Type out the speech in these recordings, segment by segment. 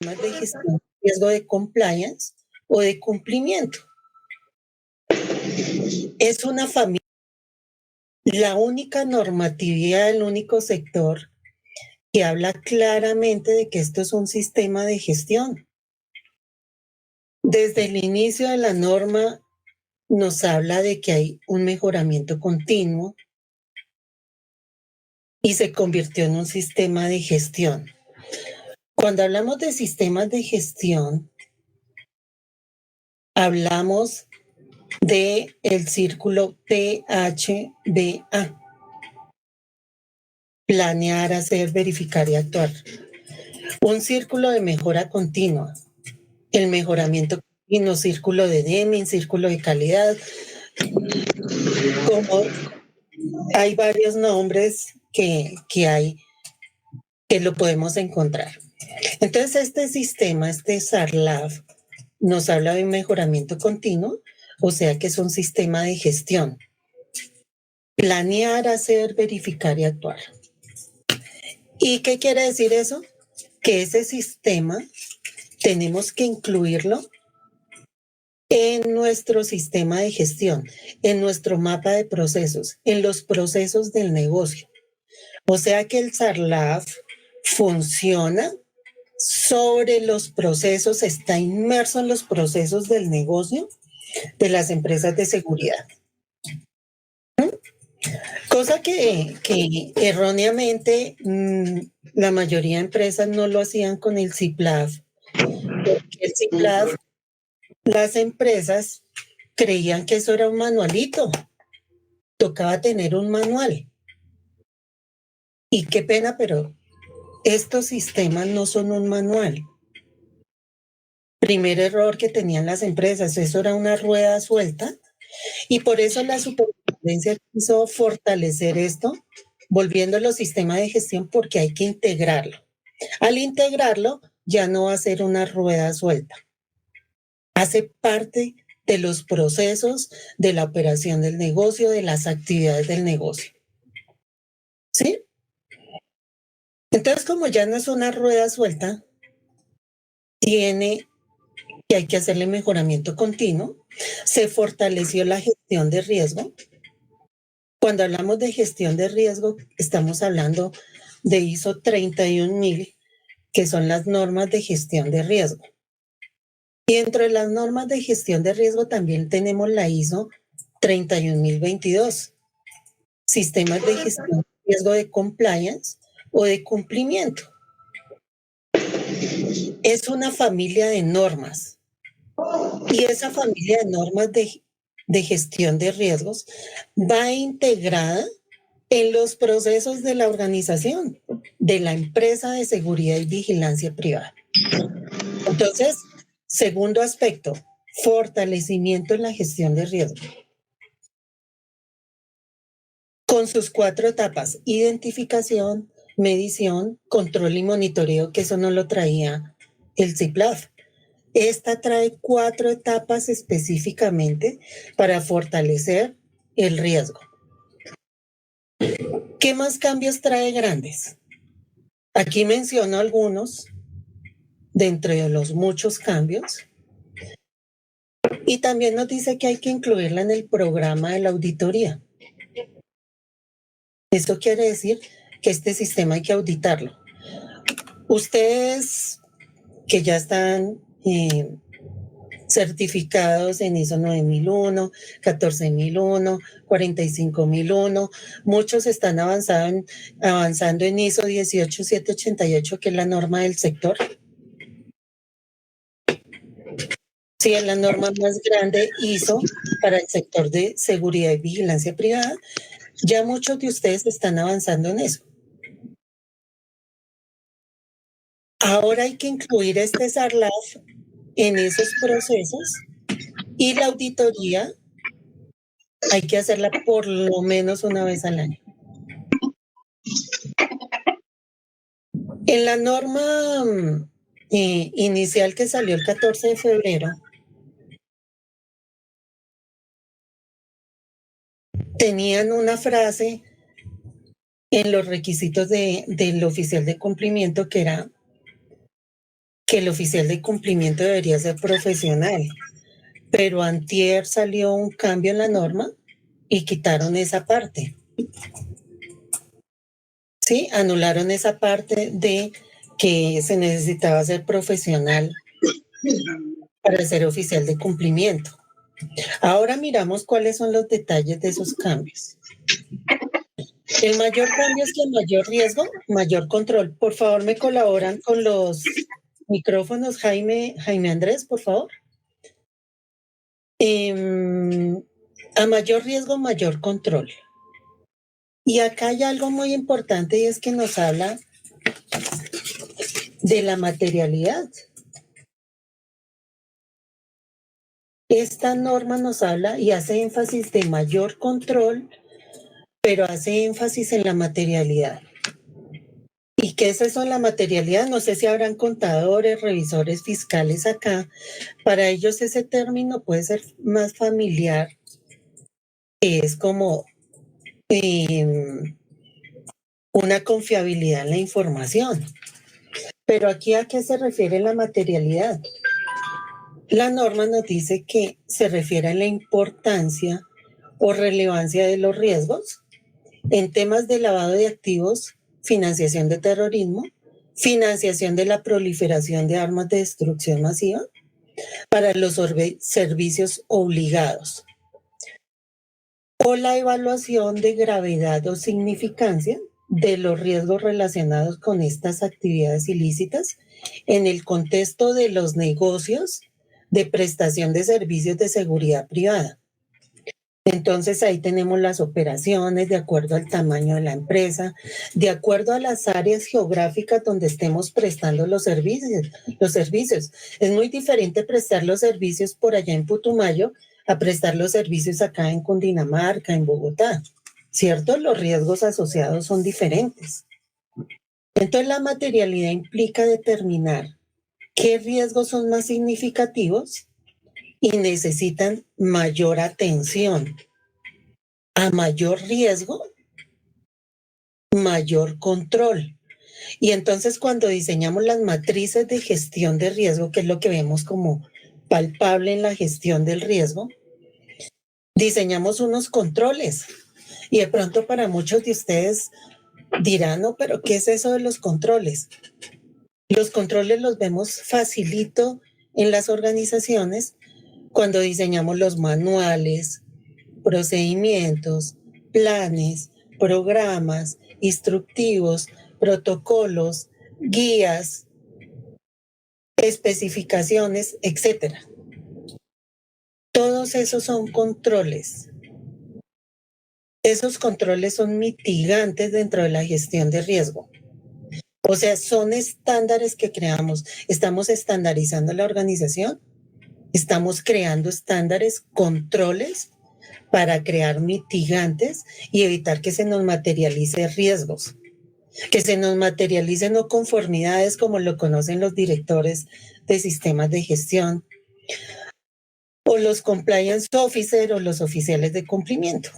temas de gestión de riesgo de compliance o de cumplimiento. Es una familia, la única normatividad, el único sector que habla claramente de que esto es un sistema de gestión. Desde el inicio de la norma nos habla de que hay un mejoramiento continuo y se convirtió en un sistema de gestión. Cuando hablamos de sistemas de gestión, hablamos de el círculo PHBA. Planear, hacer, verificar y actuar. Un círculo de mejora continua. El mejoramiento continuo, círculo de Deming, círculo de calidad. Como hay varios nombres que lo podemos encontrar. Entonces, este sistema, este SARLAF, nos habla de un mejoramiento continuo, o sea que es un sistema de gestión. Planear, hacer, verificar y actuar. ¿Y qué quiere decir eso? Que ese sistema tenemos que incluirlo en nuestro sistema de gestión, en nuestro mapa de procesos, en los procesos del negocio. O sea que el SARLAF funciona sobre los procesos, está inmerso en los procesos del negocio de las empresas de seguridad. Cosa que erróneamente la mayoría de empresas no lo hacían con el CIPLAF. Porque el CIPLAF, las empresas creían que eso era un manualito. Tocaba tener un manual. Y qué pena, pero estos sistemas no son un manual. Primer error que tenían las empresas, eso era una rueda suelta. Y por eso la superintendencia quiso fortalecer esto, volviéndolo sistema de gestión, porque hay que integrarlo. Al integrarlo, ya no va a ser una rueda suelta. Hace parte de los procesos de la operación del negocio, de las actividades del negocio. ¿Sí? Entonces, como ya no es una rueda suelta, hay que hacerle mejoramiento continuo. Se fortaleció la gestión de riesgo. Cuando hablamos de gestión de riesgo, estamos hablando de ISO 31000, que son las normas de gestión de riesgo. Y dentro de las normas de gestión de riesgo también tenemos la ISO 31022, sistemas de gestión de riesgo de compliance o de cumplimiento. Es una familia de normas. Y esa familia de normas de gestión de riesgos va integrada en los procesos de la organización, de la empresa de seguridad y vigilancia privada. Entonces, segundo aspecto, fortalecimiento en la gestión de riesgo. Con sus 4 etapas: identificación, medición, control y monitoreo, que eso no lo traía el CIPLAF. Esta trae 4 etapas específicamente para fortalecer el riesgo. ¿Qué más cambios trae grandes? Aquí menciono algunos dentro de los muchos cambios. Y también nos dice que hay que incluirla en el programa de la auditoría. Eso quiere decir que este sistema hay que auditarlo. Ustedes que ya están certificados en ISO 9001, 14001, 45001. Muchos están avanzando en ISO 18788, que es la norma del sector. Sí, es la norma más grande ISO para el sector de seguridad y vigilancia privada. Ya muchos de ustedes están avanzando en eso. Ahora hay que incluir este SARLAF en esos procesos, y la auditoría hay que hacerla por lo menos una vez al año. En la norma inicial que salió el 14 de febrero, tenían una frase en los requisitos del oficial de cumplimiento que era que el oficial de cumplimiento debería ser profesional, pero antier salió un cambio en la norma y quitaron esa parte. Sí, anularon esa parte de que se necesitaba ser profesional para ser oficial de cumplimiento. Ahora miramos cuáles son los detalles de esos cambios. El mayor cambio es que mayor riesgo, mayor control. Por favor, me colaboran con los micrófonos, Jaime Andrés, por favor. A mayor riesgo, mayor control. Y acá hay algo muy importante y es que nos habla de la materialidad. Esta norma nos habla y hace énfasis de mayor control, pero hace énfasis en la materialidad. ¿Y qué es eso, la materialidad? No sé si habrán contadores, revisores fiscales acá. Para ellos ese término puede ser más familiar, es como una confiabilidad en la información. Pero aquí, ¿a qué se refiere la materialidad? La norma nos dice que se refiere a la importancia o relevancia de los riesgos en temas de lavado de activos, financiación de terrorismo, financiación de la proliferación de armas de destrucción masiva para los servicios obligados, o la evaluación de gravedad o significancia de los riesgos relacionados con estas actividades ilícitas en el contexto de los negocios de prestación de servicios de seguridad privada. Entonces ahí tenemos las operaciones de acuerdo al tamaño de la empresa, de acuerdo a las áreas geográficas donde estemos prestando los servicios. Es muy diferente prestar los servicios por allá en Putumayo a prestar los servicios acá en Cundinamarca, en Bogotá, ¿cierto? Los riesgos asociados son diferentes. Entonces la materialidad implica determinar qué riesgos son más significativos y necesitan mayor atención. A mayor riesgo, mayor control. Y entonces cuando diseñamos las matrices de gestión de riesgo, que es lo que vemos como palpable en la gestión del riesgo, diseñamos unos controles. Y de pronto para muchos de ustedes dirán, no, pero ¿qué es eso de los controles? Los controles los vemos facilito en las organizaciones cuando diseñamos los manuales, procedimientos, planes, programas, instructivos, protocolos, guías, especificaciones, etc. Todos esos son controles. Esos controles son mitigantes dentro de la gestión de riesgo. O sea, son estándares que creamos. Estamos estandarizando la organización, estamos creando estándares, controles para crear mitigantes y evitar que se nos materialice riesgos, que se nos materialicen no conformidades como lo conocen los directores de sistemas de gestión o los compliance officer o los oficiales de cumplimiento.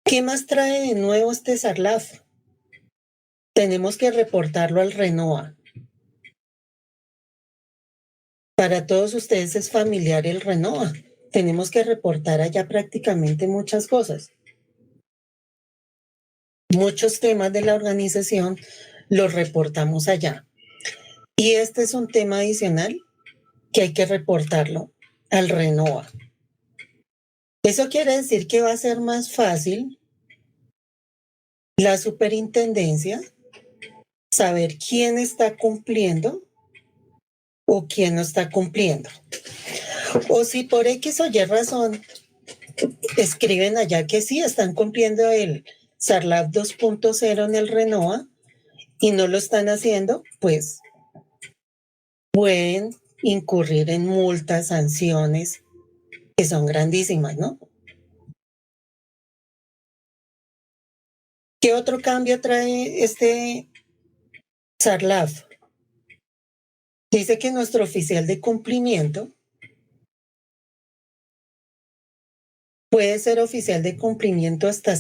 ¿Qué más trae de nuevo este SARLAF? Tenemos que reportarlo al RENOA. Para todos ustedes es familiar el RENOA. Tenemos que reportar allá prácticamente muchas cosas. Muchos temas de la organización los reportamos allá. Y este es un tema adicional que hay que reportarlo al RENOA. Eso quiere decir que va a ser más fácil la superintendencia saber quién está cumpliendo o quién no está cumpliendo. O si por X o Y razón escriben allá que sí están cumpliendo el SARLAF 2.0 en el RENOA y no lo están haciendo, pues pueden incurrir en multas, sanciones, que son grandísimas, ¿no? ¿Qué otro cambio trae este SARLAF? Dice que nuestro oficial de cumplimiento puede ser oficial de cumplimiento hasta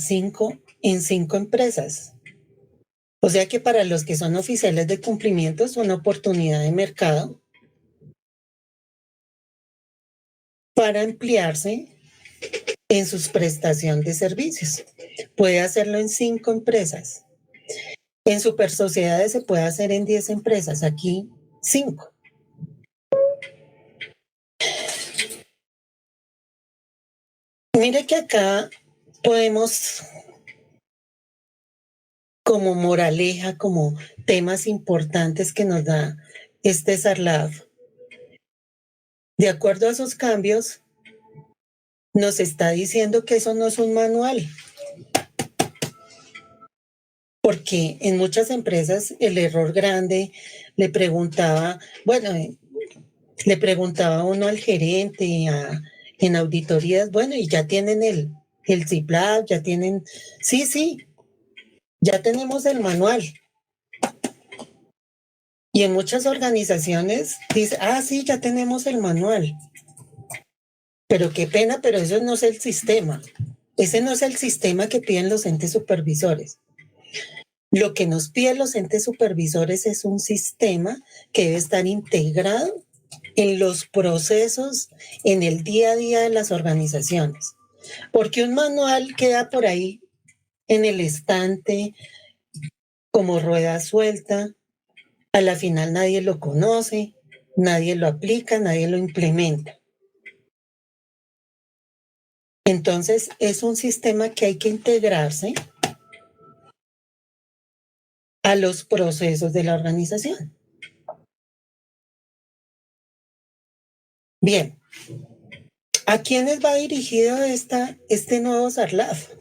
en 5 empresas. O sea que para los que son oficiales de cumplimiento es una oportunidad de mercado para ampliarse en sus prestación de servicios. Puede hacerlo en 5 empresas. En super sociedades se puede hacer en 10 empresas. Aquí 5. Mire que acá podemos, como moraleja, como temas importantes que nos da este SARLAF, de acuerdo a esos cambios, nos está diciendo que eso no es un manual, porque en muchas empresas el error grande le preguntaba, bueno, le preguntaba uno al gerente en auditorías, bueno, y ya tienen el CIPLAB, ya tienen, sí, ya tenemos el manual. Y en muchas organizaciones dice, sí, ya tenemos el manual. Pero qué pena, pero eso no es el sistema. Ese no es el sistema que piden los entes supervisores. Lo que nos piden los entes supervisores es un sistema que debe estar integrado en los procesos, en el día a día de las organizaciones. Porque un manual queda por ahí en el estante como rueda suelta, a la final nadie lo conoce, nadie lo aplica, nadie lo implementa. Entonces es un sistema que hay que integrarse a los procesos de la organización. Bien, ¿a quiénes va dirigido este nuevo SARLAF?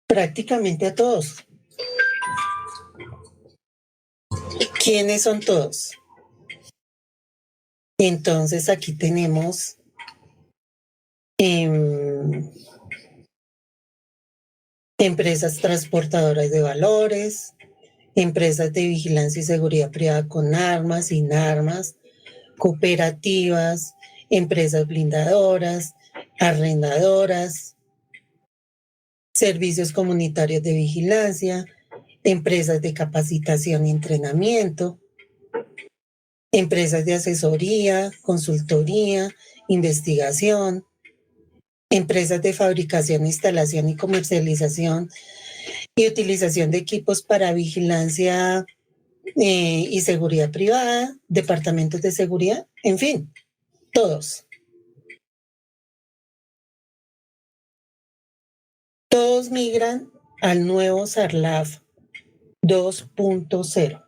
Prácticamente a todos. ¿Quiénes son todos? Entonces aquí tenemos empresas transportadoras de valores, empresas de vigilancia y seguridad privada con armas, sin armas, cooperativas, empresas blindadoras, arrendadoras, servicios comunitarios de vigilancia, empresas de capacitación y entrenamiento, empresas de asesoría, consultoría, investigación, empresas de fabricación, instalación y comercialización y utilización de equipos para vigilancia y seguridad privada, departamentos de seguridad, en fin, todos. Todos migran al nuevo SARLAF 2.0.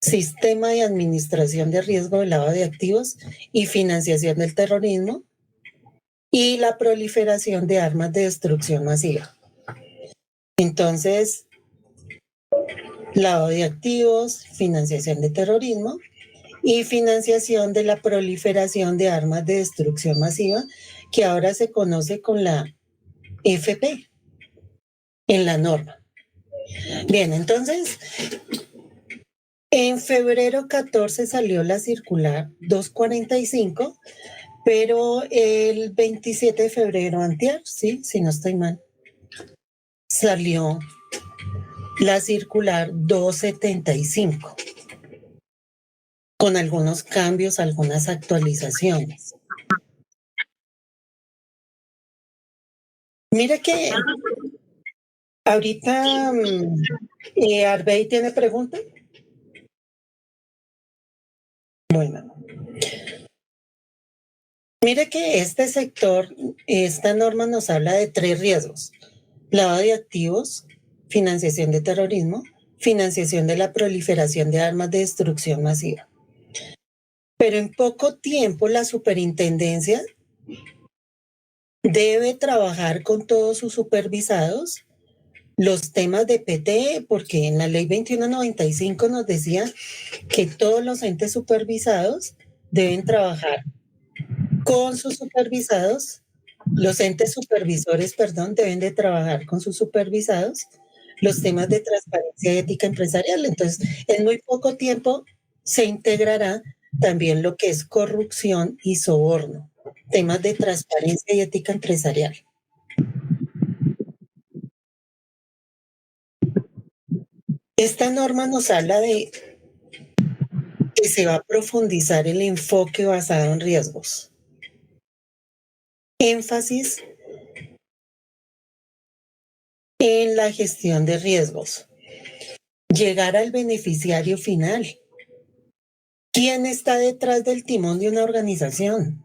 Sistema de Administración de Riesgo de Lavado de Activos y Financiación del Terrorismo y la proliferación de armas de destrucción masiva. Entonces, lavado de activos, financiación de terrorismo y financiación de la proliferación de armas de destrucción masiva, que ahora se conoce con la FP en la norma. Bien, entonces, en febrero 14 salió la circular 245, pero el 27 de febrero, antier, sí, si no estoy mal, salió la circular 275, con algunos cambios, algunas actualizaciones. Mire que ahorita Arbey tiene pregunta. Bueno, mire que este sector, esta norma nos habla de 3 riesgos: lavado de activos, financiación de terrorismo, financiación de la proliferación de armas de destrucción masiva. Pero en poco tiempo la superintendencia debe trabajar con todos sus supervisados los temas de PT, porque en la ley 2195 nos decía que todos los entes supervisados deben trabajar con sus supervisados, los entes supervisores, perdón, deben de trabajar con sus supervisados los temas de transparencia y ética empresarial. Entonces, en muy poco tiempo se integrará también lo que es corrupción y soborno, temas de transparencia y ética empresarial. Esta norma nos habla de que se va a profundizar el enfoque basado en riesgos. Énfasis en la gestión de riesgos. Llegar al beneficiario final. ¿Quién está detrás del timón de una organización?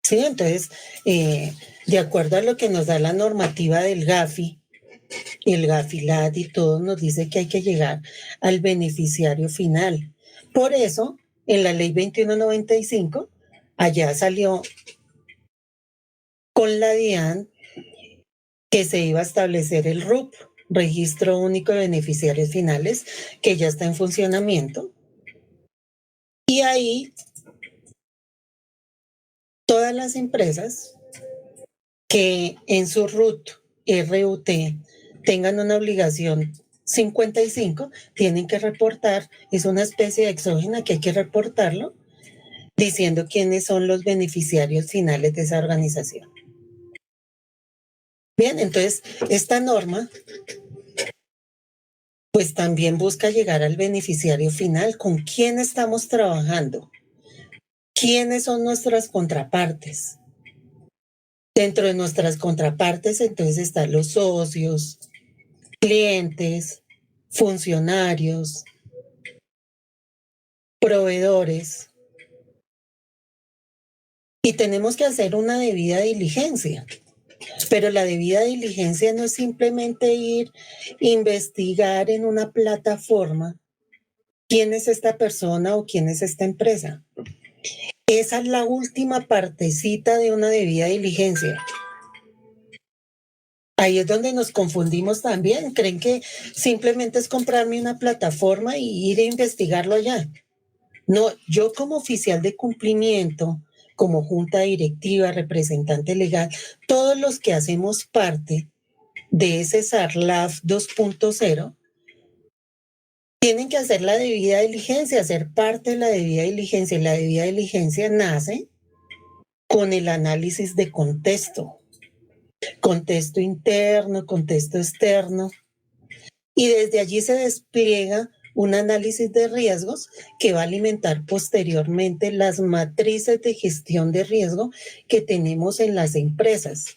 Sí, entonces, de acuerdo a lo que nos da la normativa del GAFI, el GAFILAT y todo, nos dice que hay que llegar al beneficiario final. Por eso, en la ley 2195, allá salió con la DIAN que se iba a establecer el RUP, Registro Único de Beneficiarios Finales, que ya está en funcionamiento. Y ahí todas las empresas que en su RUT tengan una obligación 55, tienen que reportar, es una especie de exógena que hay que reportarlo, diciendo quiénes son los beneficiarios finales de esa organización. Bien, entonces esta norma pues también busca llegar al beneficiario final, con quién estamos trabajando, quiénes son nuestras contrapartes. Dentro de nuestras contrapartes entonces están los socios, clientes, funcionarios, proveedores, y tenemos que hacer una debida diligencia. Pero la debida diligencia no es simplemente ir investigar en una plataforma quién es esta persona o quién es esta empresa. Esa es la última partecita de una debida diligencia. Ahí es donde nos confundimos también. Creen que simplemente es comprarme una plataforma y ir a investigarlo allá. No, yo como oficial de cumplimiento, como junta directiva, representante legal, todos los que hacemos parte de ese SARLAF 2.0, tienen que hacer la debida diligencia, ser parte de la debida diligencia. La debida diligencia nace con el análisis de contexto interno, contexto externo, y desde allí se despliega un análisis de riesgos que va a alimentar posteriormente las matrices de gestión de riesgo que tenemos en las empresas.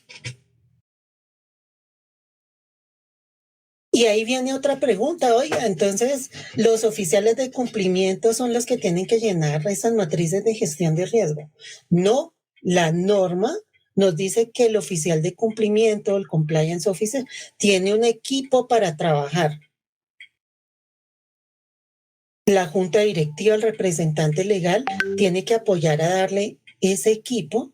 Y ahí viene otra pregunta, oiga, entonces los oficiales de cumplimiento son los que tienen que llenar esas matrices de gestión de riesgo. No, la norma nos dice que el oficial de cumplimiento, el compliance officer, tiene un equipo para trabajar. La junta directiva, el representante legal, tiene que apoyar a darle ese equipo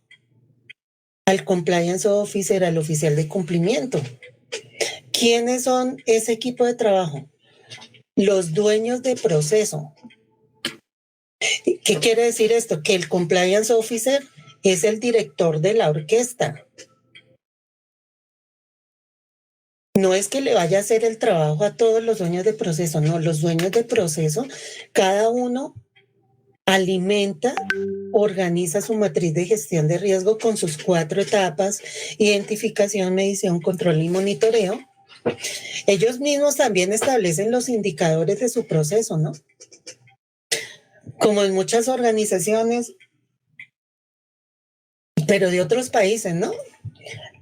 al compliance officer, al oficial de cumplimiento. ¿Quiénes son ese equipo de trabajo? Los dueños de proceso. ¿Qué quiere decir esto? Que el compliance officer es el director de la orquesta. No es que le vaya a hacer el trabajo a todos los dueños de proceso, no, los dueños de proceso, cada uno alimenta, organiza su matriz de gestión de riesgo con sus 4 etapas: identificación, medición, control y monitoreo. Ellos mismos también establecen los indicadores de su proceso, ¿no? Como en muchas organizaciones, pero de otros países, ¿no?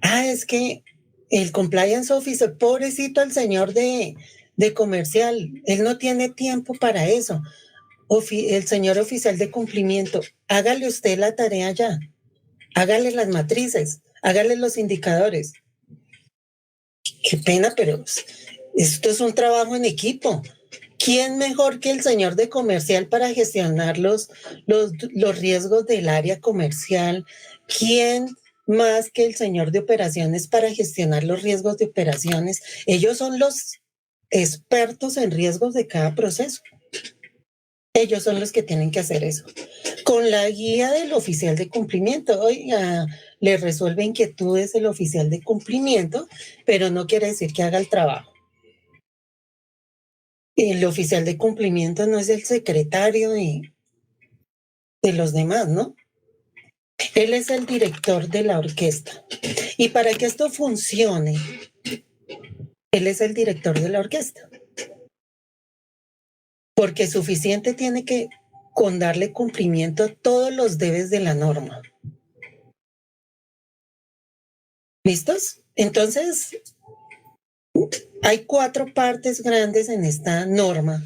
Es que el compliance officer, pobrecito el señor de comercial, él no tiene tiempo para eso. El señor oficial de cumplimiento, hágale usted la tarea ya, hágale las matrices, hágale los indicadores. Qué pena, pero esto es un trabajo en equipo. ¿Quién mejor que el señor de comercial para gestionar los riesgos del área comercial? ¿Quién más que el señor de operaciones para gestionar los riesgos de operaciones? Ellos son los expertos en riesgos de cada proceso. Ellos son los que tienen que hacer eso. Con la guía del oficial de cumplimiento, oiga, le resuelve inquietudes el oficial de cumplimiento, pero no quiere decir que haga el trabajo. El oficial de cumplimiento no es el secretario de los demás, ¿no? Él es el director de la orquesta. Y para que esto funcione, Él es el director de la orquesta. Porque suficiente tiene que con darle cumplimiento a todos los debes de la norma. ¿Listos? Entonces, hay 4 partes grandes en esta norma.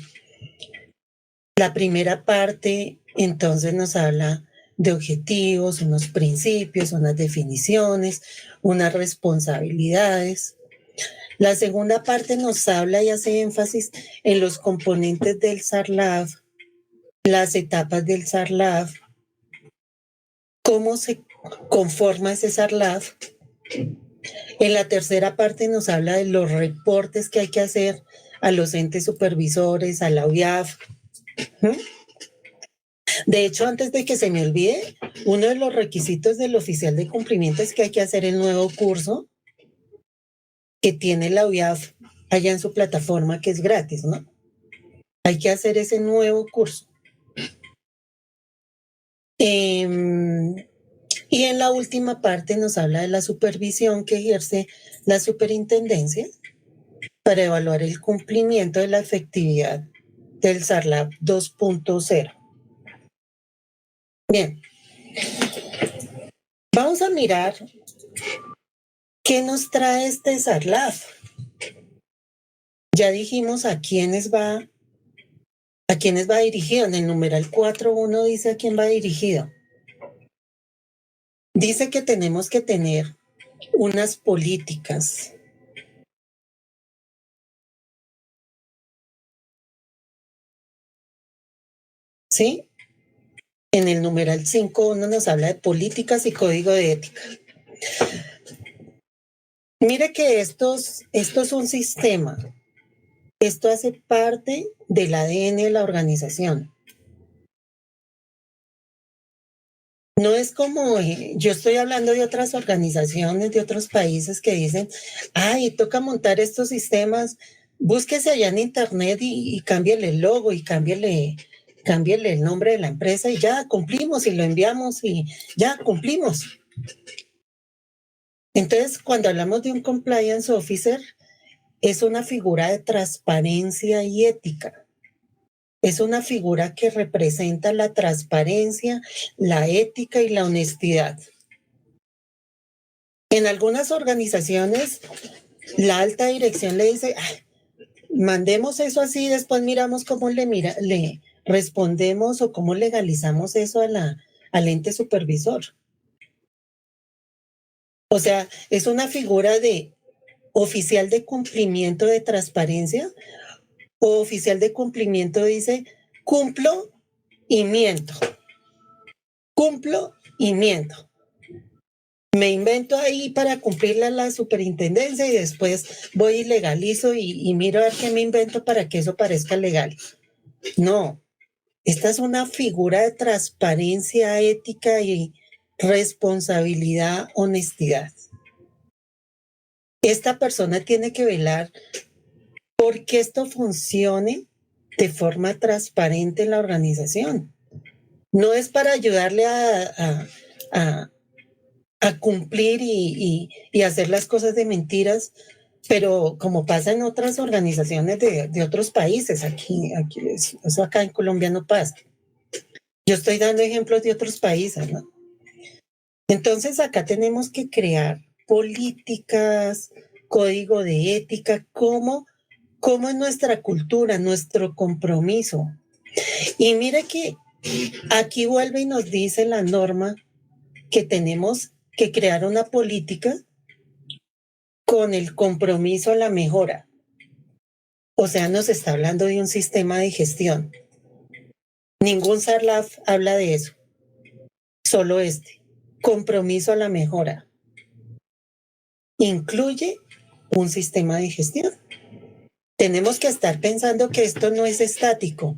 La primera parte, entonces, nos habla de objetivos, unos principios, unas definiciones, unas responsabilidades. La segunda parte nos habla y hace énfasis en los componentes del SARLAF, las etapas del SARLAF, cómo se conforma ese SARLAF. En la tercera parte nos habla de los reportes que hay que hacer a los entes supervisores, a la UIAF. De hecho, antes de que se me olvide, uno de los requisitos del oficial de cumplimiento es que hay que hacer el nuevo curso que tiene la UIAF allá en su plataforma, que es gratis, ¿no? Hay que hacer ese nuevo curso. Y en la última parte nos habla de la supervisión que ejerce la superintendencia para evaluar el cumplimiento de la efectividad del SARLAF 2.0. Bien, vamos a mirar qué nos trae este SARLAF. Ya dijimos a quiénes va dirigido. En el numeral 4.1 dice a quién va dirigido. Dice que tenemos que tener unas políticas. ¿Sí? En el numeral 5.1 nos habla de políticas y código de ética. Mire que esto es un sistema. Esto hace parte del ADN de la organización. No es como, yo estoy hablando de otras organizaciones, de otros países que dicen, ay, toca montar estos sistemas, búsquese allá en internet y cámbiale el logo y cámbiale el nombre de la empresa y ya cumplimos y lo enviamos y ya cumplimos. Entonces, cuando hablamos de un compliance officer, es una figura de transparencia y ética. Es una figura que representa la transparencia, la ética y la honestidad. En algunas organizaciones, la alta dirección le dice, mandemos eso así, después miramos cómo le respondemos o cómo legalizamos eso al ente supervisor. O sea, es una figura de oficial de cumplimiento de transparencia o oficial de cumplimiento dice, cumplo y miento. Cumplo y miento. Me invento ahí para cumplir la superintendencia y después voy y legalizo y miro a ver qué me invento para que eso parezca legal. No, esta es una figura de transparencia, ética y responsabilidad, honestidad. Esta persona tiene que velar por que esto funcione de forma transparente en la organización. No es para ayudarle a cumplir y hacer las cosas de mentiras, pero como pasa en otras organizaciones de otros países, aquí eso acá en Colombia no pasa. Yo estoy dando ejemplos de otros países, ¿no? Entonces acá tenemos que crear políticas, código de ética, cómo es nuestra cultura, nuestro compromiso. Y mire que aquí vuelve y nos dice la norma que tenemos que crear una política con el compromiso a la mejora. O sea, nos está hablando de un sistema de gestión. Ningún SARLAF habla de eso. Solo este. Compromiso a la mejora. Incluye un sistema de gestión. Tenemos que estar pensando que esto no es estático.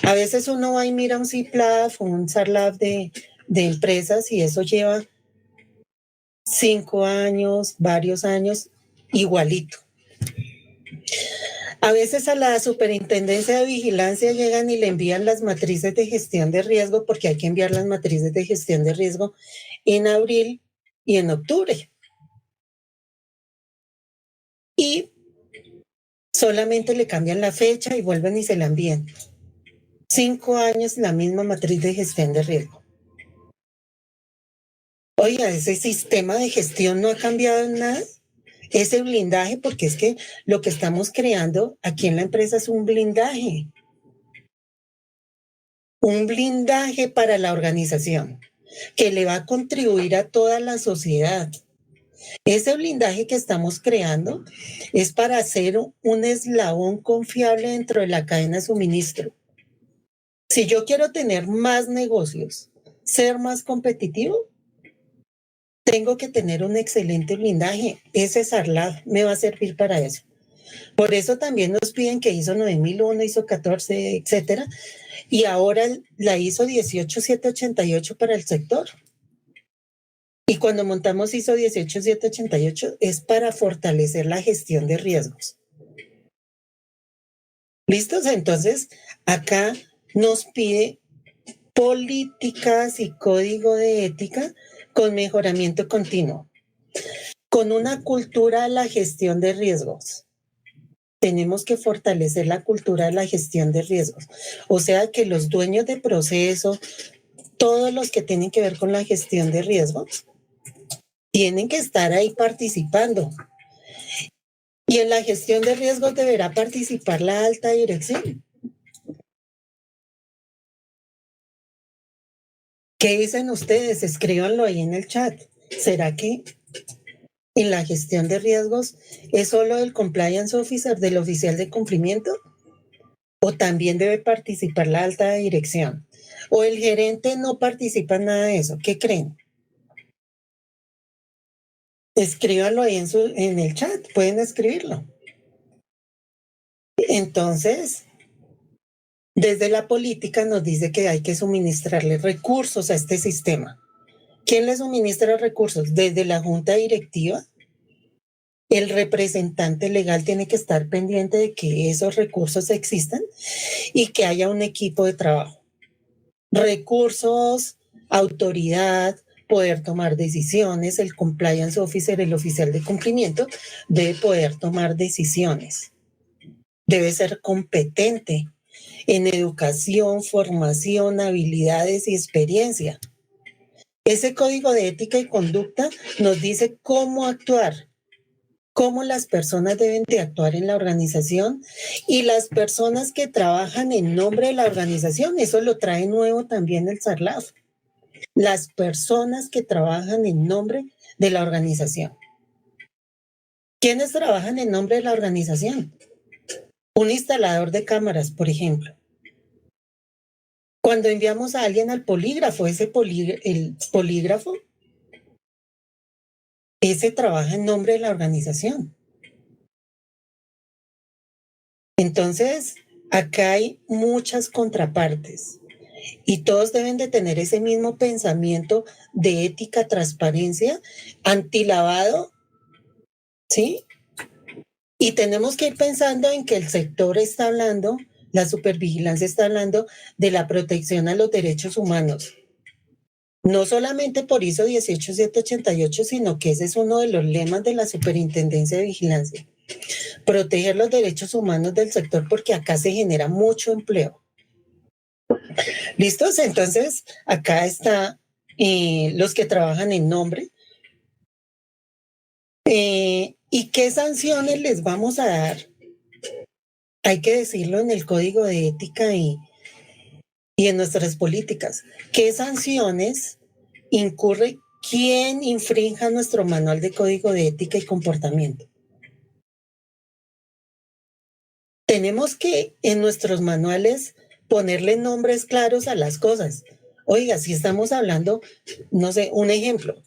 A veces uno va y mira un CIPLAF o un SARLAF de empresas y eso lleva 5 años, varios años, igualito. A veces a la Superintendencia de Vigilancia llegan y le envían las matrices de gestión de riesgo, porque hay que enviar las matrices de gestión de riesgo en abril y en octubre. Y Solamente le cambian la fecha y vuelven y se la envían. 5 años la misma matriz de gestión de riesgo. Oiga, ese sistema de gestión no ha cambiado en nada. Ese blindaje, porque es que lo que estamos creando aquí en la empresa es un blindaje. Un blindaje para la organización que le va a contribuir a toda la sociedad. Ese blindaje que estamos creando es para hacer un eslabón confiable dentro de la cadena de suministro. Si yo quiero tener más negocios, ser más competitivo, tengo que tener un excelente blindaje. Ese SARLAB me va a servir para eso. Por eso también nos piden que ISO 9001, ISO 14, etcétera. Y ahora la ISO 18788 para el sector. Y cuando montamos ISO 18788 es para fortalecer la gestión de riesgos. ¿Listos? Entonces, acá nos pide políticas y código de ética con mejoramiento continuo, con una cultura de la gestión de riesgos. Tenemos que fortalecer la cultura de la gestión de riesgos. O sea, que los dueños de proceso, todos los que tienen que ver con la gestión de riesgos, tienen que estar ahí participando. Y en la gestión de riesgos deberá participar la alta dirección. ¿Qué dicen ustedes? Escríbanlo ahí en el chat. ¿Será que en la gestión de riesgos es solo el compliance officer, del oficial de cumplimiento? ¿O también debe participar la alta dirección? ¿O el gerente no participa en nada de eso? ¿Qué creen? Escríbanlo ahí en el chat, pueden escribirlo. Entonces, desde la política nos dice que hay que suministrarle recursos a este sistema. ¿Quién le suministra recursos? Desde la junta directiva, el representante legal tiene que estar pendiente de que esos recursos existan y que haya un equipo de trabajo. Recursos, autoridad, poder tomar decisiones, el compliance officer, el oficial de cumplimiento, debe poder tomar decisiones. Debe ser competente en educación, formación, habilidades y experiencia. Ese código de ética y conducta nos dice cómo actuar, cómo las personas deben de actuar en la organización y las personas que trabajan en nombre de la organización. Eso lo trae nuevo también el SARLAF. Las personas que trabajan en nombre de la organización. ¿Quiénes trabajan en nombre de la organización? Un instalador de cámaras, por ejemplo. Cuando enviamos a alguien al polígrafo, el polígrafo, ese trabaja en nombre de la organización. Entonces, acá hay muchas contrapartes y todos deben de tener ese mismo pensamiento de ética, transparencia, antilavado, ¿sí? Y tenemos que ir pensando en que el sector está hablando, la supervigilancia está hablando de la protección a los derechos humanos. No solamente por ISO 18788, sino que ese es uno de los lemas de la Superintendencia de Vigilancia. Proteger los derechos humanos del sector porque acá se genera mucho empleo. ¿Listos? Entonces, acá está los que trabajan en nombre. ¿Y qué sanciones les vamos a dar? Hay que decirlo en el código de ética y en nuestras políticas. ¿Qué sanciones incurre quien infrinja nuestro manual de código de ética y comportamiento? Tenemos que en nuestros manuales ponerle nombres claros a las cosas. Oiga, si estamos hablando, no sé, un ejemplo.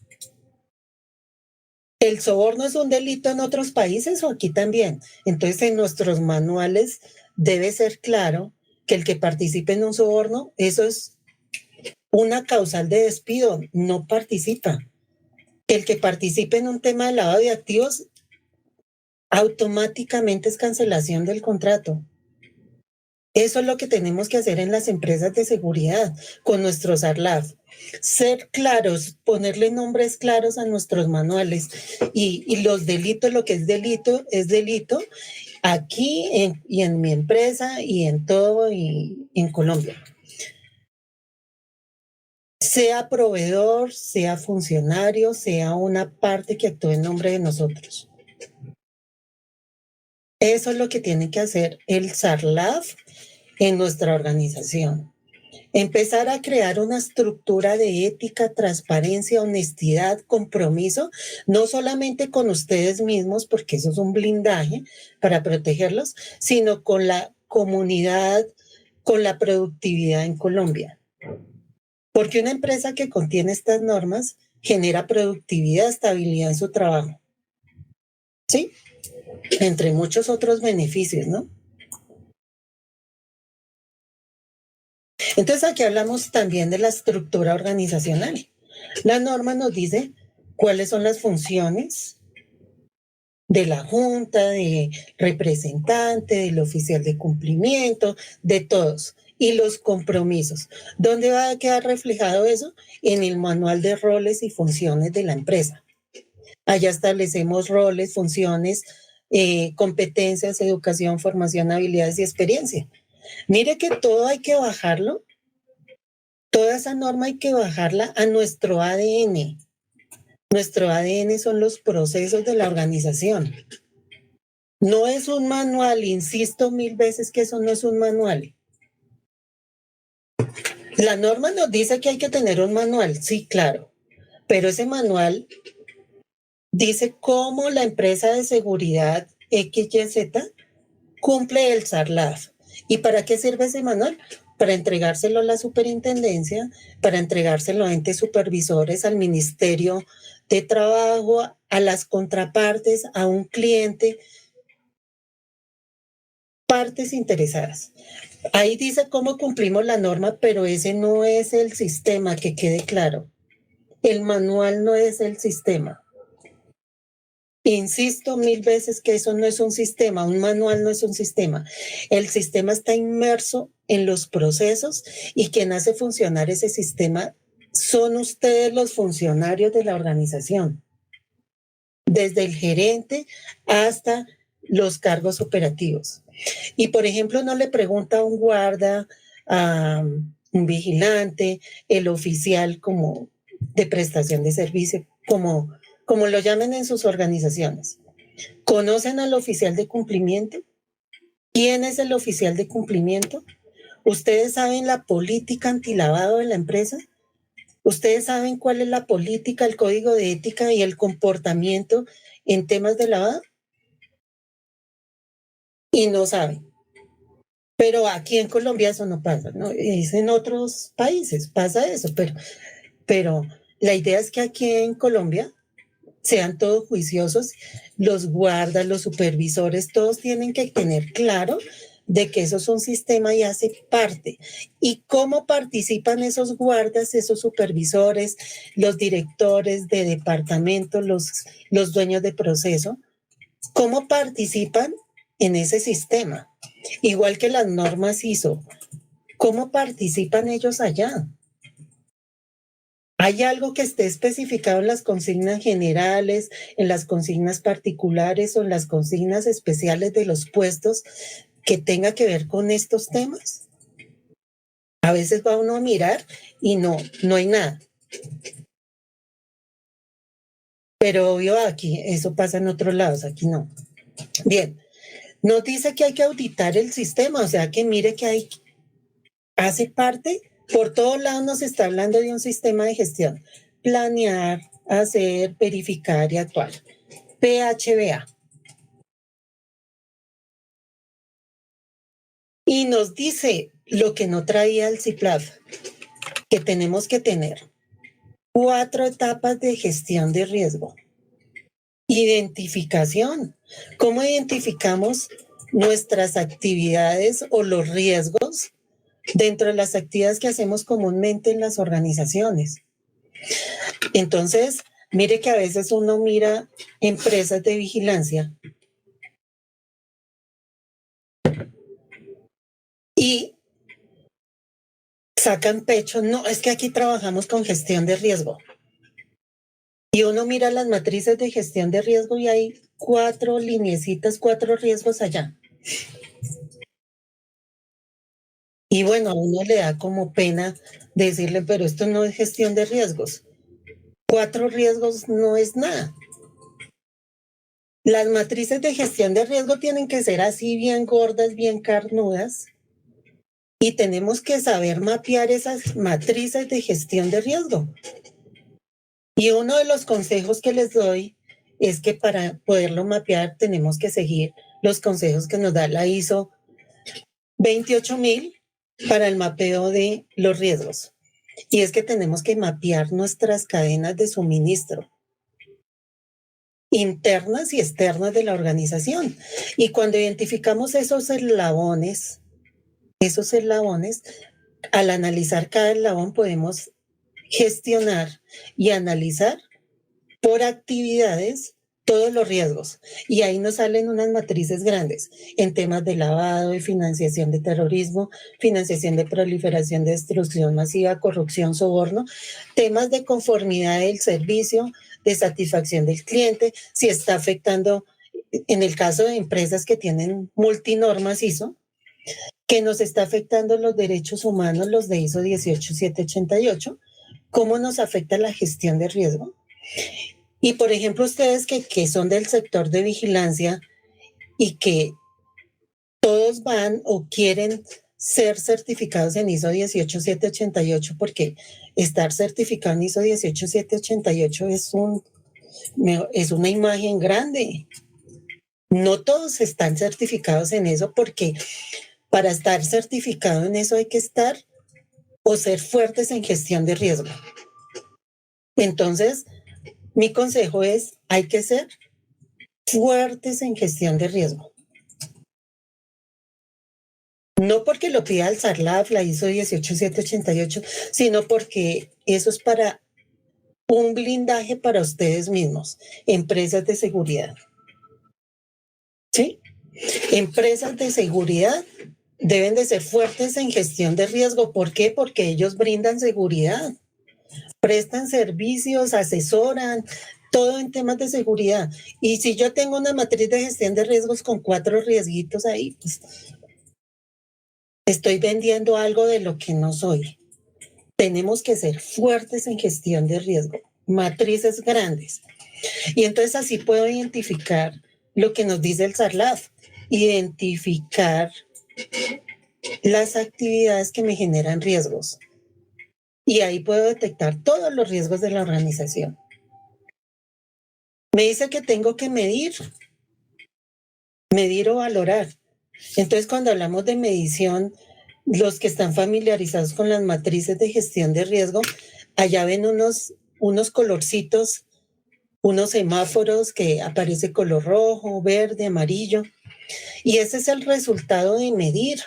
¿El soborno es un delito en otros países o aquí también? Entonces, en nuestros manuales debe ser claro que el que participe en un soborno, eso es una causal de despido, no participa. Que el que participe en un tema de lavado de activos, automáticamente es cancelación del contrato. Eso es lo que tenemos que hacer en las empresas de seguridad con nuestros SARLAF. Ser claros, ponerle nombres claros a nuestros manuales y los delitos, lo que es delito aquí y en mi empresa y en todo y en Colombia. Sea proveedor, sea funcionario, sea una parte que actúe en nombre de nosotros. Eso es lo que tiene que hacer el SARLAF en nuestra organización. Empezar a crear una estructura de ética, transparencia, honestidad, compromiso, no solamente con ustedes mismos, porque eso es un blindaje para protegerlos, sino con la comunidad, con la productividad en Colombia. Porque una empresa que contiene estas normas genera productividad, estabilidad en su trabajo. ¿Sí? Entre muchos otros beneficios, ¿no? Entonces aquí hablamos también de la estructura organizacional. La norma nos dice cuáles son las funciones de la junta, de representante, del oficial de cumplimiento, de todos. Y los compromisos. ¿Dónde va a quedar reflejado eso? En el manual de roles y funciones de la empresa. Allá establecemos roles, funciones, competencias, educación, formación, habilidades y experiencia. Mire que todo hay que bajarlo. Toda esa norma hay que bajarla a nuestro ADN. Nuestro ADN son los procesos de la organización. No es un manual, insisto 1000 veces que eso no es un manual. La norma nos dice que hay que tener un manual, sí, claro, pero ese manual dice cómo la empresa de seguridad XYZ cumple el SARLAF. ¿Y para qué sirve ese manual? Para entregárselo a la superintendencia, para entregárselo a entes supervisores, al Ministerio de Trabajo, a las contrapartes, a un cliente, partes interesadas. Ahí dice cómo cumplimos la norma, pero ese no es el sistema, que quede claro. El manual no es el sistema. Insisto 1000 veces que eso no es un sistema, un manual no es un sistema. El sistema está inmerso en los procesos y quien hace funcionar ese sistema son ustedes los funcionarios de la organización, desde el gerente hasta los cargos operativos. Y por ejemplo, uno le pregunta a un guarda, a un vigilante, el oficial como de prestación de servicio, como lo llamen en sus organizaciones. ¿Conocen al oficial de cumplimiento? ¿Quién es el oficial de cumplimiento? ¿Ustedes saben la política antilavado de la empresa? ¿Ustedes saben cuál es la política, el código de ética y el comportamiento en temas de lavado? Y no saben. Pero aquí en Colombia eso no pasa, ¿no? Es en otros países, pasa eso, pero la idea es que aquí en Colombia sean todos juiciosos, los guardas, los supervisores, todos tienen que tener claro de que eso es un sistema y hace parte. ¿Y cómo participan esos guardas, esos supervisores, los directores de departamento, los dueños de proceso? ¿Cómo participan en ese sistema? Igual que las normas ISO, ¿cómo participan ellos allá? ¿Hay algo que esté especificado en las consignas generales, en las consignas particulares o en las consignas especiales de los puestos que tenga que ver con estos temas? A veces va uno a mirar y no hay nada. Pero obvio aquí, eso pasa en otros lados, aquí no. Bien, nos dice que hay que auditar el sistema, o sea que mire que hace parte, por todos lados nos está hablando de un sistema de gestión. Planear, hacer, verificar y actuar. PHBA. Y nos dice lo que no traía el CIPLAF, que tenemos que tener 4 etapas de gestión de riesgo. Identificación. ¿Cómo identificamos nuestras actividades o los riesgos dentro de las actividades que hacemos comúnmente en las organizaciones? Entonces, mire que a veces uno mira empresas de vigilancia y sacan pecho, no, es que aquí trabajamos con gestión de riesgo. Y uno mira las matrices de gestión de riesgo y hay 4 lineecitas, 4 riesgos allá. Y bueno, a uno le da como pena decirle, pero esto no es gestión de riesgos. 4 riesgos no es nada. Las matrices de gestión de riesgo tienen que ser así bien gordas, bien carnudas, y tenemos que saber mapear esas matrices de gestión de riesgo. Y uno de los consejos que les doy es que para poderlo mapear tenemos que seguir los consejos que nos da la ISO 28000 para el mapeo de los riesgos. Y es que tenemos que mapear nuestras cadenas de suministro internas y externas de la organización. Y cuando identificamos esos eslabones, al analizar cada eslabón podemos gestionar y analizar por actividades todos los riesgos. Y ahí nos salen unas matrices grandes en temas de lavado, de financiación de terrorismo, financiación de proliferación, de destrucción masiva, corrupción, soborno, temas de conformidad del servicio, de satisfacción del cliente, si está afectando, en el caso de empresas que tienen multinormas ISO, que nos está afectando los derechos humanos, los de ISO 18788, cómo nos afecta la gestión de riesgo. Y por ejemplo, ustedes que son del sector de vigilancia y que todos van o quieren ser certificados en ISO 18788, porque estar certificado en ISO 18788 es una imagen grande. No todos están certificados en eso porque para estar certificado en eso hay que estar o ser fuertes en gestión de riesgo. Entonces, mi consejo es, hay que ser fuertes en gestión de riesgo. No porque lo pida el SARLAF, la ISO 18788, sino porque eso es para un blindaje para ustedes mismos, empresas de seguridad. ¿Sí? Empresas de seguridad deben de ser fuertes en gestión de riesgo. ¿Por qué? Porque ellos brindan seguridad, prestan servicios, asesoran, todo en temas de seguridad. Y si yo tengo una matriz de gestión de riesgos con 4 riesguitos ahí, pues estoy vendiendo algo de lo que no soy. Tenemos que ser fuertes en gestión de riesgo, matrices grandes. Y entonces así puedo identificar lo que nos dice el SARLAF, identificar las actividades que me generan riesgos. Y ahí puedo detectar todos los riesgos de la organización. Me dice que tengo que medir o valorar. Entonces, cuando hablamos de medición, los que están familiarizados con las matrices de gestión de riesgo, allá ven unos colorcitos, unos semáforos que aparece color rojo, verde, amarillo. Y ese es el resultado de medir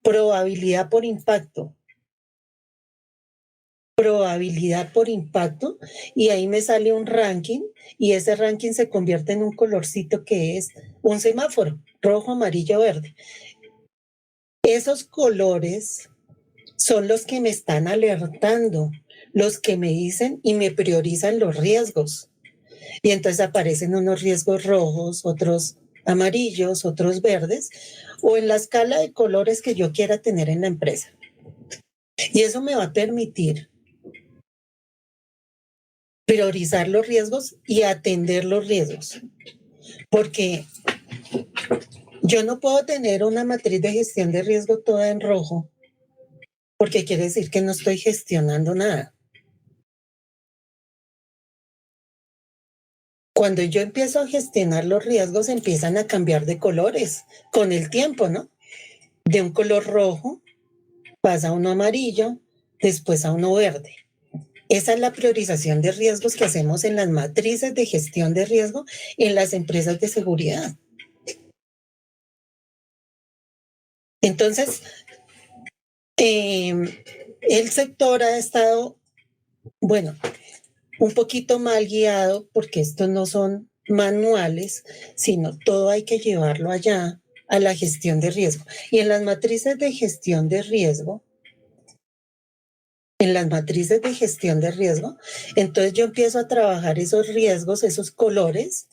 probabilidad por impacto. Probabilidad por impacto, y ahí me sale un ranking, y ese ranking se convierte en un colorcito que es un semáforo, rojo, amarillo, verde. Esos colores son los que me están alertando, los que me dicen y me priorizan los riesgos. Y entonces aparecen unos riesgos rojos, otros amarillos, otros verdes, o en la escala de colores que yo quiera tener en la empresa. Y eso me va a permitir priorizar los riesgos y atender los riesgos. Porque yo no puedo tener una matriz de gestión de riesgo toda en rojo, porque quiere decir que no estoy gestionando nada. Cuando yo empiezo a gestionar los riesgos, empiezan a cambiar de colores con el tiempo, ¿no? De un color rojo pasa a uno amarillo, después a uno verde. Esa es la priorización de riesgos que hacemos en las matrices de gestión de riesgo en las empresas de seguridad. Entonces, el sector ha estado, bueno, un poquito mal guiado porque estos no son manuales, sino todo hay que llevarlo allá a la gestión de riesgo. Y en las matrices de gestión de riesgo, entonces yo empiezo a trabajar esos riesgos, esos colores,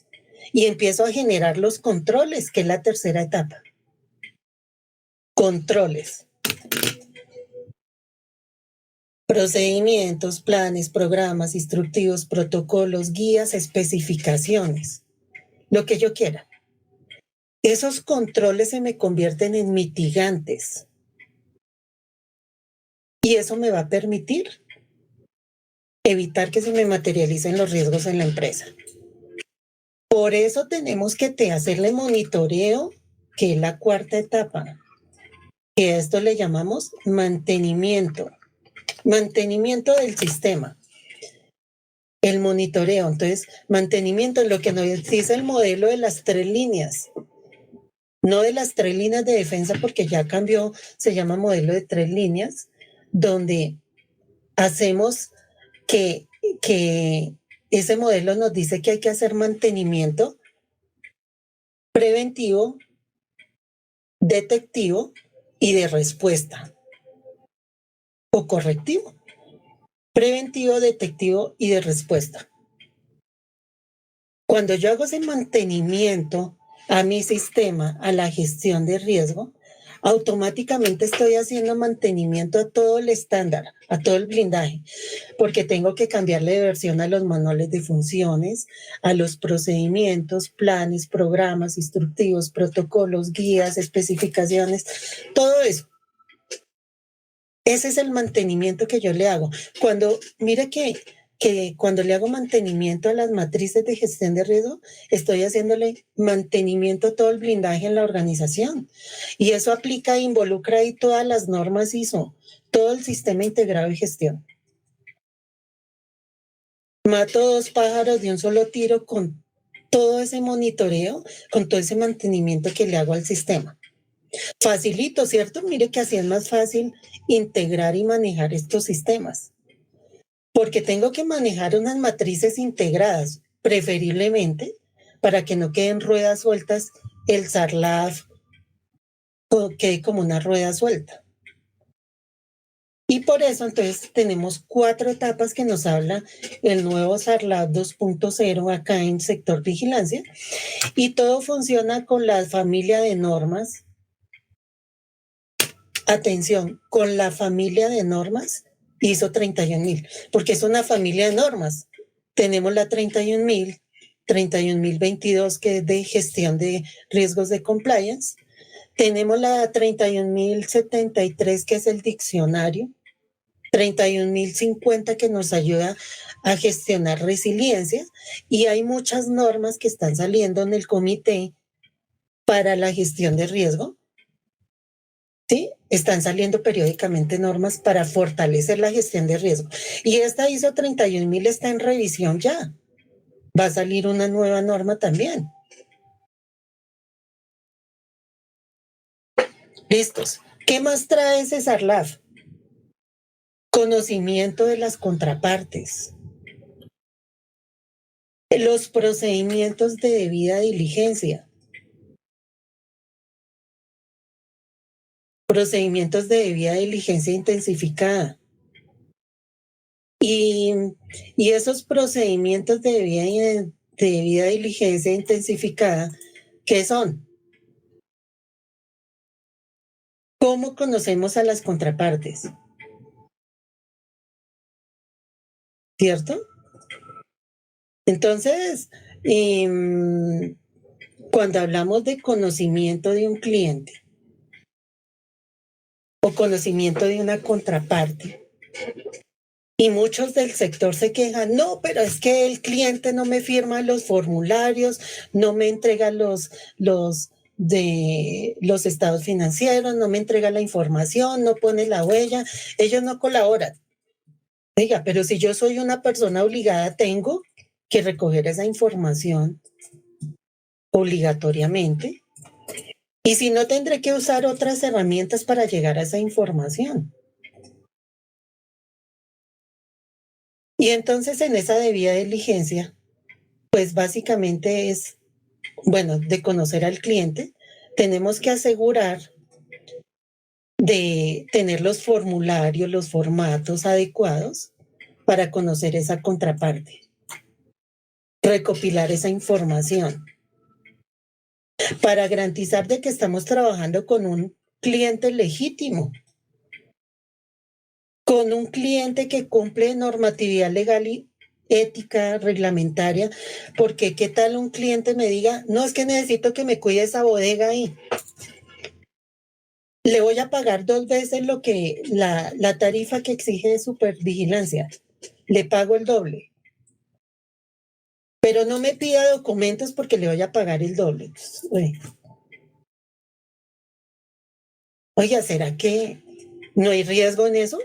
y empiezo a generar los controles, que es la tercera etapa. Controles. Procedimientos, planes, programas, instructivos, protocolos, guías, especificaciones. Lo que yo quiera. Esos controles se me convierten en mitigantes. Y eso me va a permitir evitar que se me materialicen los riesgos en la empresa. Por eso tenemos que hacerle monitoreo, que es la cuarta etapa, que a esto le llamamos mantenimiento del sistema. El monitoreo, entonces, mantenimiento es lo que nos dice el modelo de las 3 líneas, no de las 3 líneas de defensa, porque ya cambió, se llama modelo de 3 líneas, donde hacemos que ese modelo nos dice que hay que hacer mantenimiento preventivo, detectivo y de respuesta o correctivo. Preventivo, detectivo y de respuesta. Cuando yo hago ese mantenimiento a mi sistema, a la gestión de riesgo, automáticamente estoy haciendo mantenimiento a todo el estándar, a todo el blindaje, porque tengo que cambiarle de versión a los manuales de funciones, a los procedimientos, planes, programas, instructivos, protocolos, guías, especificaciones, todo eso. Ese es el mantenimiento que yo le hago. Mire que cuando le hago mantenimiento a las matrices de gestión de riesgo, estoy haciéndole mantenimiento a todo el blindaje en la organización. Y eso aplica e involucra ahí todas las normas ISO, todo el sistema integrado de gestión. Mato 2 pájaros de un solo tiro con todo ese monitoreo, con todo ese mantenimiento que le hago al sistema. Facilito, ¿cierto? Mire que así es más fácil integrar y manejar estos sistemas. Porque tengo que manejar unas matrices integradas, preferiblemente, para que no queden ruedas sueltas, el SARLAF quede como una rueda suelta. Y por eso entonces tenemos 4 etapas que nos habla el nuevo SARLAF 2.0 acá en sector vigilancia, y todo funciona con la familia de normas. Atención, con la familia de normas ISO 31000, porque es una familia de normas. Tenemos la 31000, 31022, que es de gestión de riesgos de compliance. Tenemos la 31073, que es el diccionario. 31050, que nos ayuda a gestionar resiliencia. Y hay muchas normas que están saliendo en el comité para la gestión de riesgo. ¿Sí? Están saliendo periódicamente normas para fortalecer la gestión de riesgo. Y esta ISO 31000 está en revisión ya. Va a salir una nueva norma también. Listos. ¿Qué más trae ese SARLAF? Conocimiento de las contrapartes. Los procedimientos de debida diligencia. Procedimientos de debida diligencia intensificada. Y esos procedimientos de debida diligencia intensificada, ¿qué son? ¿Cómo conocemos a las contrapartes? ¿Cierto? Entonces, cuando hablamos de conocimiento de un cliente o conocimiento de una contraparte, y muchos del sector se quejan, no, pero es que el cliente no me firma los formularios, no me entrega los estados financieros, no me entrega la información, no pone la huella, ellos no colaboran. Oiga, pero si yo soy una persona obligada, tengo que recoger esa información obligatoriamente. Y si no, tendré que usar otras herramientas para llegar a esa información. Y entonces en esa debida diligencia, pues básicamente es, bueno, de conocer al cliente, tenemos que asegurar de tener los formularios, los formatos adecuados para conocer esa contraparte, recopilar esa información. para garantizar de que estamos trabajando con un cliente legítimo, con un cliente que cumple normatividad legal y ética, reglamentaria, porque qué tal un cliente me diga, no, es que necesito que me cuide esa bodega ahí. Le voy a pagar 2 veces lo que la tarifa que exige de supervigilancia. Le pago el doble. Pero no me pida documentos porque le voy a pagar el doble. Oiga, ¿será que no hay riesgo en eso?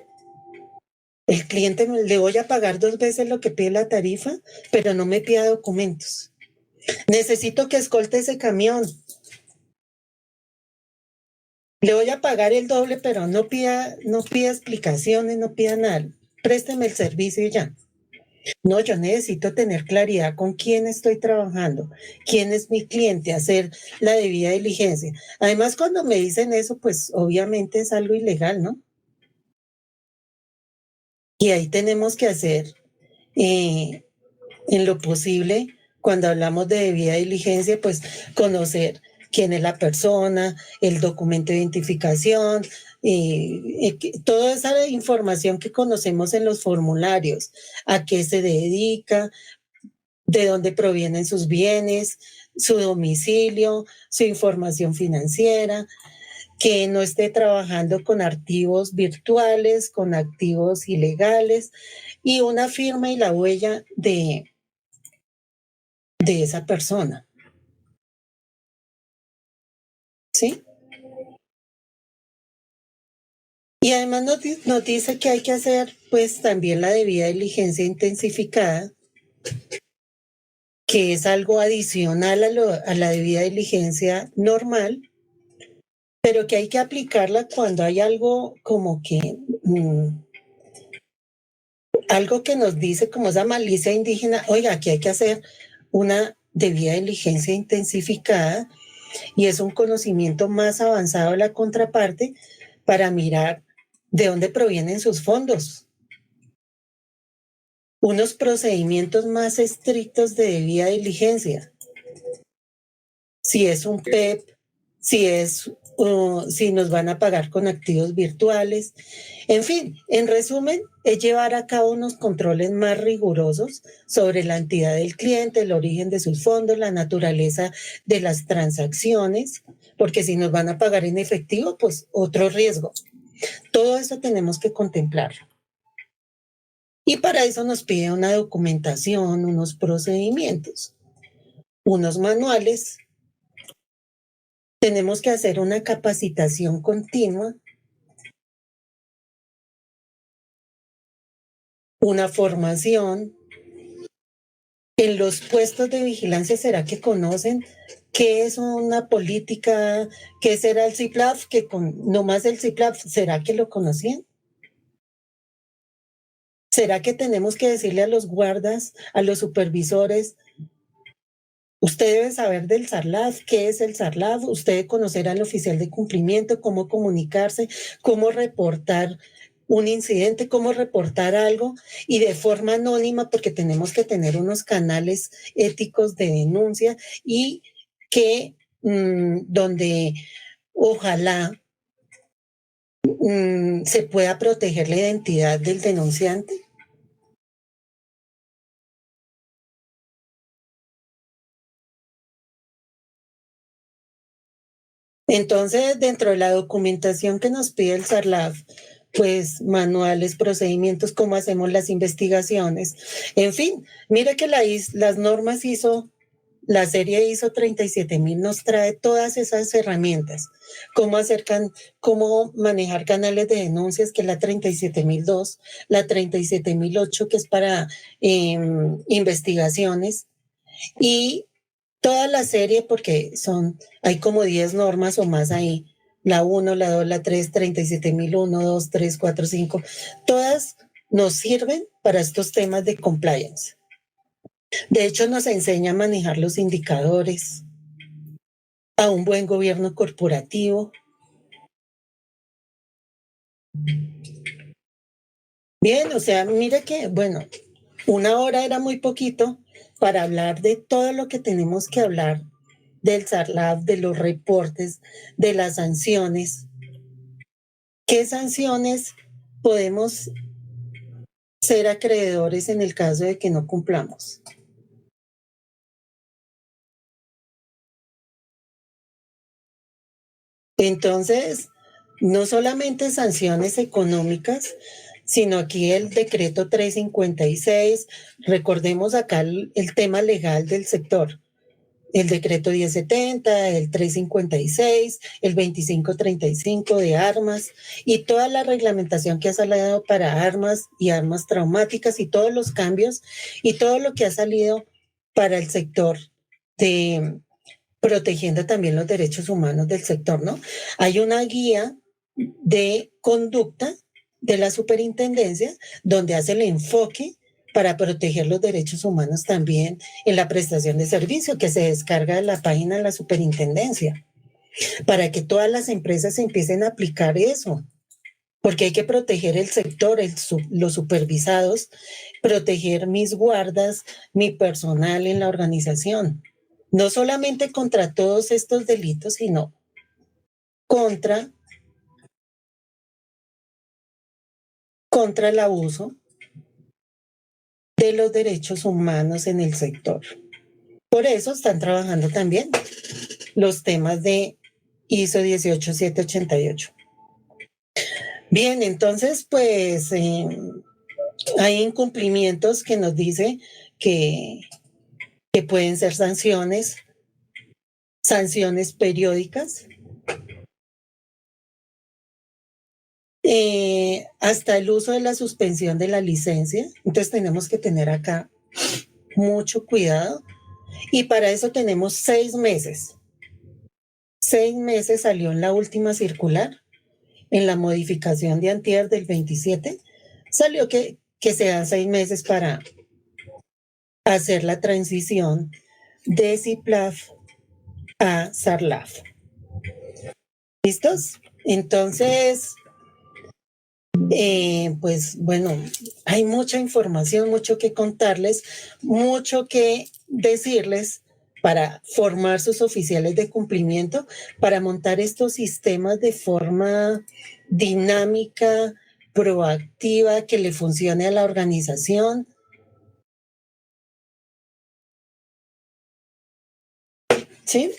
El cliente le voy a pagar 2 veces lo que pide la tarifa, pero no me pida documentos. Necesito que escolte ese camión. Le voy a pagar el doble, pero no pida explicaciones, no pida nada. Présteme el servicio y ya. No, yo necesito tener claridad con quién estoy trabajando, quién es mi cliente, hacer la debida diligencia. Además, cuando me dicen eso, pues obviamente es algo ilegal, ¿no? Y ahí tenemos que hacer en lo posible, cuando hablamos de debida diligencia, pues conocer quién es la persona, el documento de identificación, toda esa información que conocemos en los formularios, a qué se dedica, de dónde provienen sus bienes, su domicilio, su información financiera, que no esté trabajando con activos virtuales, con activos ilegales y una firma y la huella de esa persona. ¿Sí? Y además nos dice que hay que hacer pues también la debida diligencia intensificada, que es algo adicional a la debida diligencia normal, pero que hay que aplicarla cuando hay algo como que algo que nos dice como esa malicia indígena, oiga, aquí hay que hacer una debida diligencia intensificada y es un conocimiento más avanzado de la contraparte para mirar de dónde provienen sus fondos, unos procedimientos más estrictos de debida diligencia. Si es un PEP, si nos van a pagar con activos virtuales. En fin, en resumen, es llevar a cabo unos controles más rigurosos sobre la entidad del cliente, el origen de sus fondos, la naturaleza de las transacciones, porque si nos van a pagar en efectivo, pues otro riesgo. Todo eso tenemos que contemplarlo. Y para eso nos pide una documentación, unos procedimientos, unos manuales. Tenemos que hacer una capacitación continua, una formación. En los puestos de vigilancia, ¿será que conocen qué es una política? ¿Qué será el CIPLAF? Que no más el CIPLAF, ¿será que lo conocían? ¿Será que tenemos que decirle a los guardas, a los supervisores, usted debe saber del SARLAF, qué es el SARLAF, usted debe conocer al oficial de cumplimiento, cómo comunicarse, cómo reportar un incidente, cómo reportar algo y de forma anónima, porque tenemos que tener unos canales éticos de denuncia y que donde ojalá se pueda proteger la identidad del denunciante. Entonces, dentro de la documentación que nos pide el SARLAF, pues manuales, procedimientos, cómo hacemos las investigaciones. En fin, mire que las normas la serie ISO 37000 nos trae todas esas herramientas. Cómo manejar canales de denuncias, que es la 37002, la 37008, que es para investigaciones, y toda la serie, porque hay como 10 normas o más ahí, la 1, la 2, la 3, 37001, 2, 3, 4, 5, todas nos sirven para estos temas de compliance. De hecho, nos enseña a manejar los indicadores, a un buen gobierno corporativo. Bien, o sea, mire que, bueno, 1 hora era muy poquito para hablar de todo lo que tenemos que hablar del SARLAF, de los reportes, de las sanciones. ¿Qué sanciones podemos ser acreedores en el caso de que no cumplamos? Entonces, no solamente sanciones económicas, sino aquí el decreto 356, recordemos acá el tema legal del sector, el decreto 1070, el 356, el 2535 de armas y toda la reglamentación que ha salido para armas y armas traumáticas y todos los cambios y todo lo que ha salido para el sector de protegiendo también los derechos humanos del sector, ¿no? Hay una guía de conducta de la superintendencia donde hace el enfoque para proteger los derechos humanos también en la prestación de servicio que se descarga de la página de la superintendencia, para que todas las empresas empiecen a aplicar eso, porque hay que proteger el sector, los supervisados, proteger mis guardas, mi personal en la organización, no solamente contra todos estos delitos, sino contra el abuso de los derechos humanos en el sector. Por eso están trabajando también los temas de ISO 18788. Bien, entonces, pues hay incumplimientos que nos dice que pueden ser sanciones periódicas, hasta el uso de la suspensión de la licencia. Entonces tenemos que tener acá mucho cuidado y para eso tenemos 6 meses. 6 meses salió en la última circular, en la modificación de antier del 27, salió que se dan 6 meses para hacer la transición de CIPLAF a SARLAF. ¿Listos? Entonces, pues bueno, hay mucha información, mucho que contarles, mucho que decirles para formar sus oficiales de cumplimiento, para montar estos sistemas de forma dinámica, proactiva, que le funcione a la organización. ¿Sí?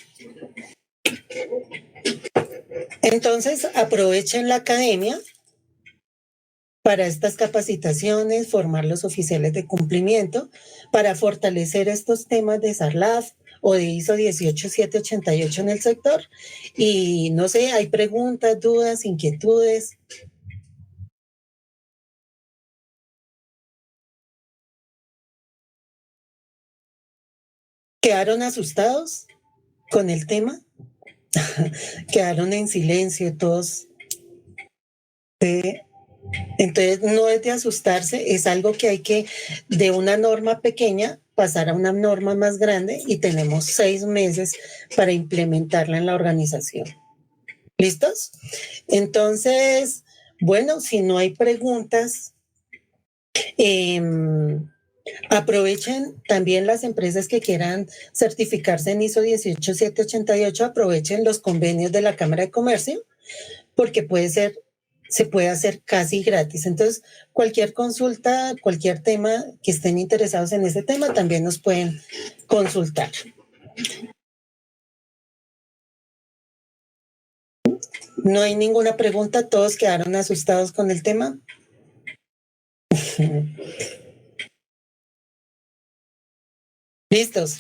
Entonces, aprovechen la academia para estas capacitaciones, formar los oficiales de cumplimiento, para fortalecer estos temas de SARLAF o de ISO 18788 en el sector. Y no sé, hay preguntas, dudas, inquietudes. ¿Quedaron asustados con el tema? ¿Quedaron en silencio todos? Entonces, no es de asustarse, es algo que hay que, de una norma pequeña, pasar a una norma más grande y tenemos 6 meses para implementarla en la organización. ¿Listos? Entonces, bueno, si no hay preguntas, aprovechen también las empresas que quieran certificarse en ISO 18788, aprovechen los convenios de la Cámara de Comercio, porque se puede hacer casi gratis. Entonces, cualquier consulta, cualquier tema que estén interesados en este tema, también nos pueden consultar. No hay ninguna pregunta, todos quedaron asustados con el tema. Listos.